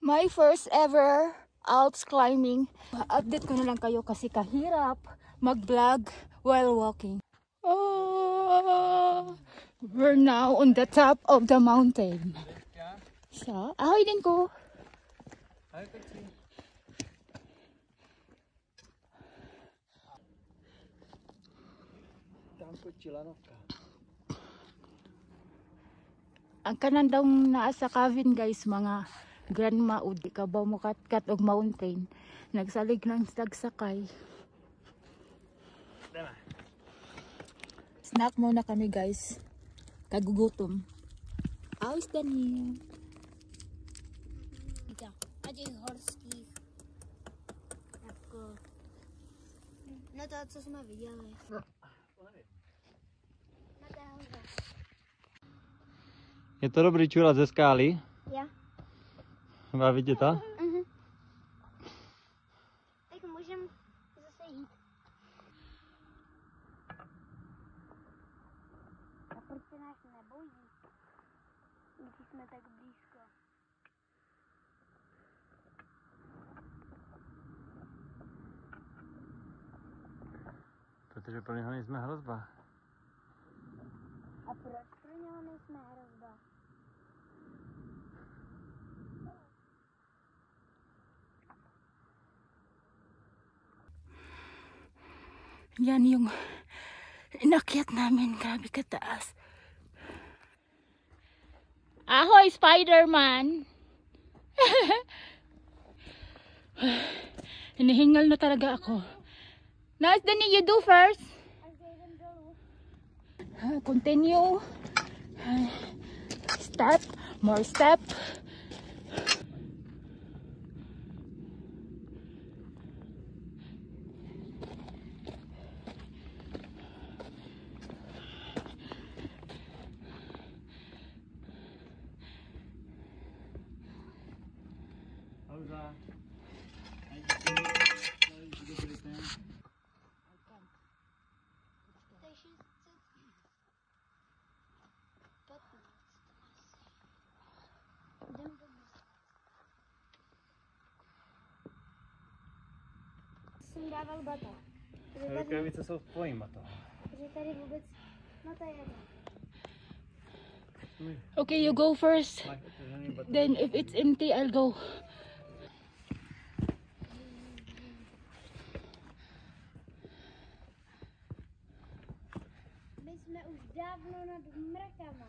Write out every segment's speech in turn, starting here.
My first ever Alps climbing. Update ko na lang kayo kasi kahirap mag-vlog while walking. Oh, we're now on the top of the mountain. So, ahoy din ko. Ang kanan daw naa sa cabin guys, mga grandma o di ka ba mo kat og mountain. Nagsalig ng sagsakay. Snack muna kami guys. Kagugutom. How's Daniel? Один горский. Такой. Ну это отца сама видела. Je to dobrý čurat ze skály? Ja. Má vidět to? Tak můžem zase jít. A proč se nás nebojí? Když jsme tak blízko. Protože pro něho nejsme hrozba. A proč pro něho nejsme hrozba? Yan yung inakyat namin. Grabe kataas. Ahoy, Spider-Man! Hinihingal na talaga ako. Nice, Danny, you do first. Continue. Step, more step. Jsem dával bata. Rukavice jsou tvojím to. Protože tady vůbec, no to je jedno. Okay, you go first. Then if it's empty, I'll go. My jsme už dávno nad mrakama.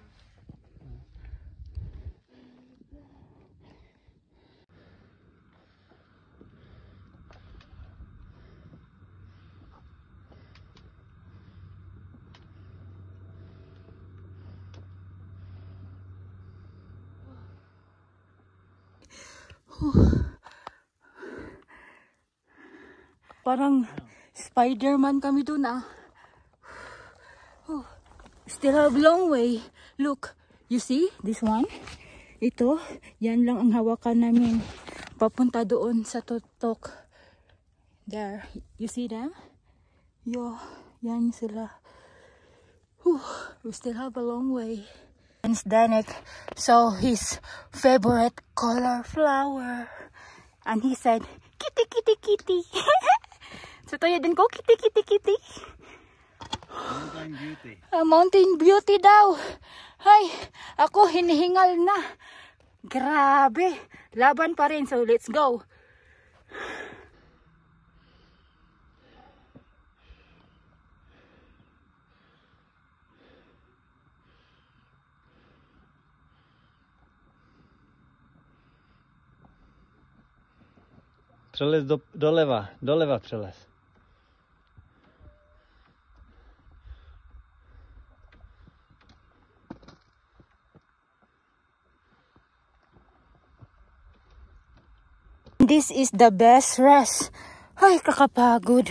Parang Spider-Man kami dun ah. Still have long way. Look, you see this one? Ito, yan lang ang hawakan namin. Papunta doon sa tutok. There, you see them? Yo, yan sila. We still have a long way. And Danik saw his favorite color flower. And he said, kitty, kitty, kitty. So tayo din ko, kitty, kitty, kitty. Mountain beauty. Mountain beauty daw. Ay, ako hinihingal na. Grabe. Laban pa rin. So let's go. Přelez doleva přelez. This is the best rest. Ay, kakapagod.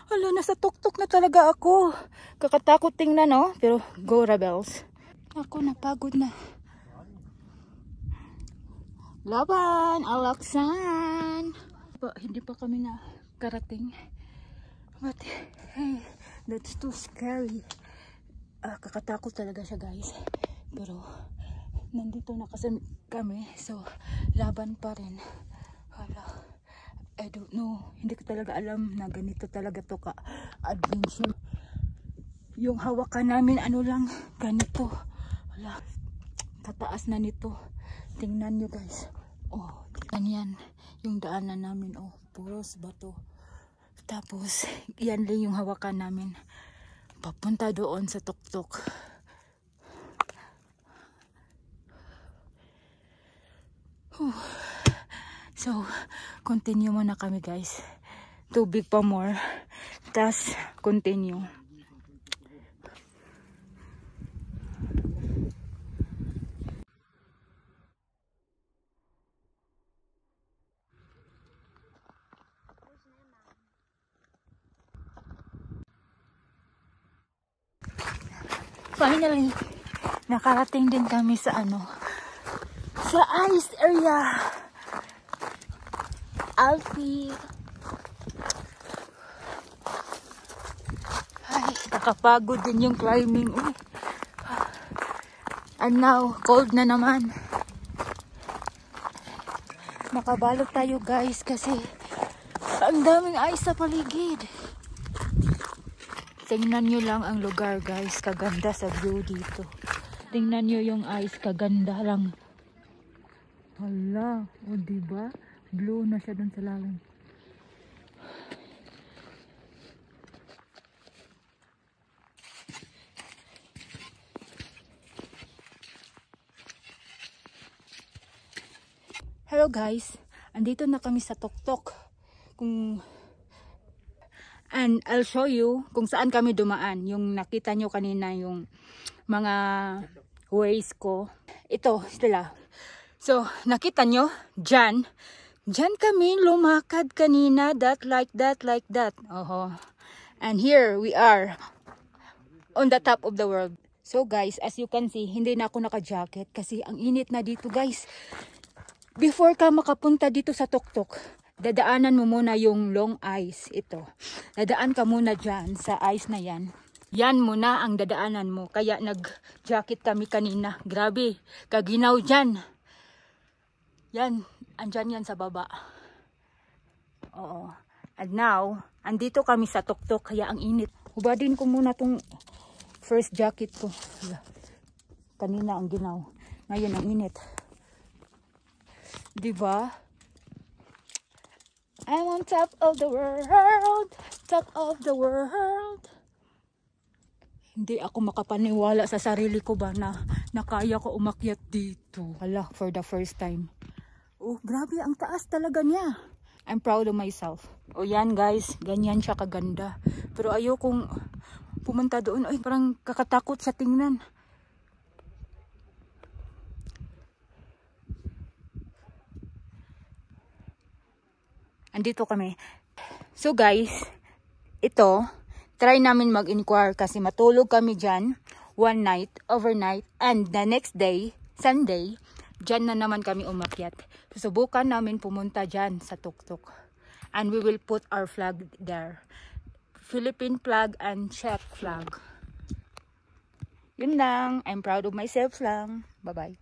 Hala, nasa tuktok na talaga ako. Kakatakot tingnan, no? Pero go Rebels. Ako napagod na. Laban, alaksan. Hindi pa kami na karating. But, hey, that's too scary. Kakatakot talaga siya, guys. Pero, nandito na kasi kami. So, laban pa rin. Hala, I don't know. Hindi ko talaga alam na ganito talaga to ka-adventure. Yung hawakan namin, ano lang, ganito. Hala, tataas na nito. Tingnan nyo guys. Oh, ganyan. Yung daanan namin, oh, puros bato. Tapos, yan lang yung hawakan namin. Papunta doon sa tuktok. So, continue muna kami guys. Tubig pa more. Tas, continue. Finally, nakarating din kami sa sa ice area. Alfie. Ay, nakapagod din yung climbing. Uy. And now, cold na naman. Nakabalot tayo guys kasi ang daming ice sa paligid. Tingnan nyo lang ang lugar guys, kaganda sa view dito. Tingnan nyo yung ice, kaganda lang. Hala, o diba? Blue na siya dun sa lalim. Hello guys, andito na kami sa tuktok. And I'll show you kung saan kami dumaan. Yung nakita nyo kanina yung mga ways ko. Ito sila. So, nakita nyo? Diyan kami lumakad kanina. Like that. Oho. And here we are on the top of the world. So guys, as you can see, hindi na ako naka-jacket kasi ang init na dito guys. Before ka makapunta dito sa tuktok, dadaanan mo muna yung long ice. Ito. Dadaan ka muna dyan sa ice na yan. Yan muna ang dadaanan mo. Kaya nag-jacket kami kanina. Grabe. Kaginaw dyan. Yan. Andyan yan sa baba. Oo. And now, andito kami sa tuktok. Kaya ang init. Hubadin ko muna tong first jacket ko. Kanina ang ginaw. Ngayon ang init. Diba? I'm on top of the world. Top of the world. Hindi ako makapaniwala sa sarili ko ba na nakaya ko umakyat dito. Hala, for the first time. Oh, grabe, ang taas talaga niya. I'm proud of myself. O yan guys, ganyan siya kaganda. Pero ayokong pumunta doon. Ay, parang kakatakot sa tingnan. Andito kami. So guys, ito, try namin mag-inquire kasi matulog kami dyan one night, overnight, and the next day, Sunday, dyan na naman kami umakyat. Susubukan namin pumunta dyan sa tuktok. And we will put our flag there. Philippine flag and Czech flag. Yun lang. I'm proud of myself lang. Bye-bye.